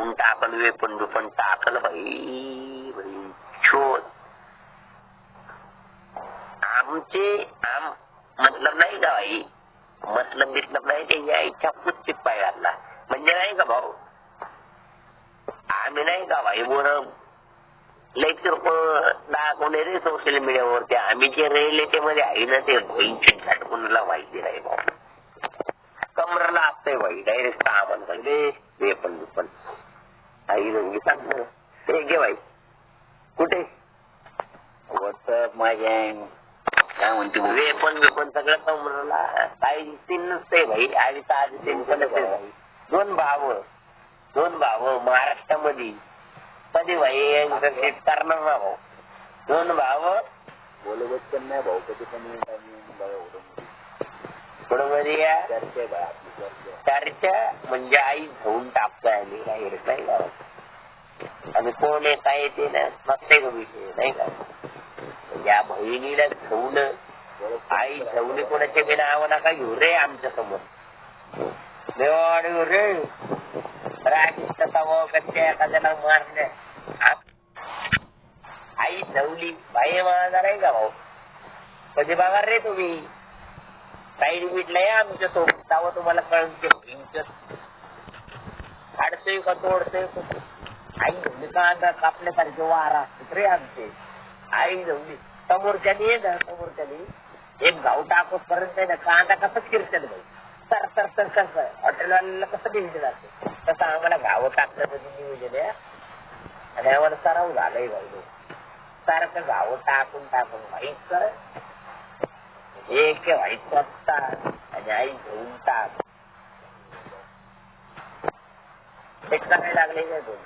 घेऊन टाकल वेपण दुपण टाकल बाई बाई शोध आमचे मतलब नाही का बाई मतलब नाही ते यायच्या पुच्चित पाय घातला म्हणजे नाही का भाऊ आम्ही नाही का भाई बोर लेक्चर दाखवले रे सोशल मीडियावरती आम्ही जे रिअलिटी मध्ये आहे ना ते भईची झटकुनला माहिती नाही भाऊ कमरला असतंय भाई डायरेक्ट सामान रे वेपण दुपण आई रंगी सांग ते घे भाई कुठे व्हॉट्सअप माझ्या काय म्हणते वेपण दुपण सगळं कमरला काही सीन नसते भाई आणि आधी सीन पण भाई दोन भाव महाराष्ट्रामध्ये कधी भाई करणार ना भाऊ दोन भाव बोलू बच्चन नाही भाऊ कधी पण चर्चा म्हणजे आई घेऊन टाकतोय आम्ही काही नाही का आणि कोण आहे काय ते ना नसते का विषय नाही का या बहिणीला घेऊन आई घेऊन कोणाच्या बिना आव नका घेऊ रे आमच्या समोर देवाड रे एखाद्याला मारल्या आई ठेवली बाई माझा नाही का भाऊ कधी बघा रे तुम्ही साईड विटलंय आमच्या सोबत तावं तुम्हाला कळत हाडतोय का तोडतोय आई धवली का कापल्यासारखे वारा रे आमचे आई धवली समोरच्यानी ये ना समोरच्यानी एक गाव टाकत पर्यंत ना कांदा कसं फिरतात भाई तर तर तर कसं हॉटेलवाल्याला कसं दिलं जातं तसं आम्हाला गावं टाकलं कधी नियोजन आहे आणि आम्हाला सराव झालंय भाऊ सारखं गावं टाकून व्हाईट कर एक व्हाईट करतात आणि आई घेऊन टाक ते करायला लागले का दोन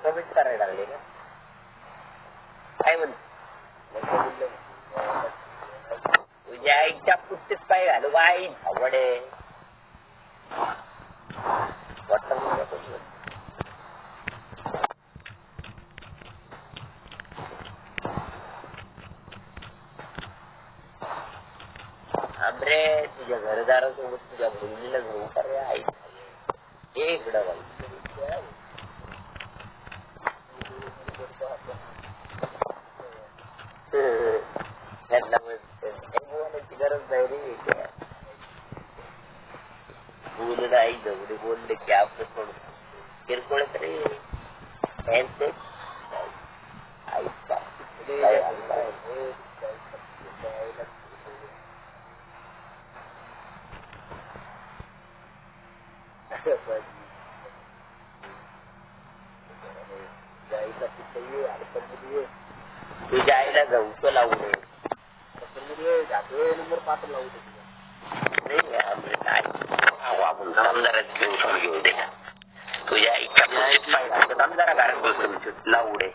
कमीच करायला लागले का काय म्हणत तुझ्या आईच्या पुस्तक पाय घालू बाई आवडे आमरे तुझ्या घरदारासोबत तुझ्या बहिणीला घेऊ का रे आई इकडं बाई बोलायची गरज नाही रे बोलून आई जवळ बोलले की आपलं थोडं किरकोळ रे तुझ्या आईला जाऊ लावू नये नंबर 5 लावू घेऊ दे तुझ्या आईच्या जरा घरात बसून लावू दे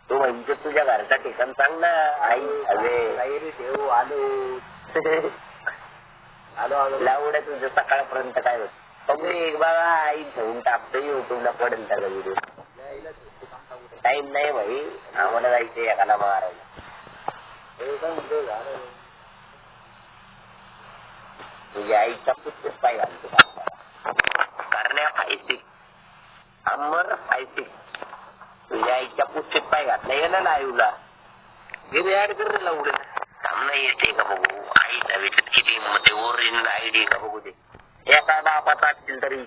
तू म्हणजे तुझ्या घरचा ठिकाण सांग ना आई हवे ठेव आलो लावू दे तुझं सकाळपर्यंत काय होत तुम्ही बघा आई ठेवून टाकतो युट्यूबला पडेल त्याला व्हिडिओ टाइम नाही भाई आम्हाला जायचं एखादा मारायला तुझ्या आईच्या पुस्तक पाय घालतो करण्या फायसिक अमर फायसिक तुझ्या आईच्या पुस्तक पाय घातला ये ना लाईव्हला हे ऍड कर लावडे सामना येते का बघू आईच्या विचार किती मध्ये ओरिजिनल आयडी का बघू दे एका बापाचा असतील तरी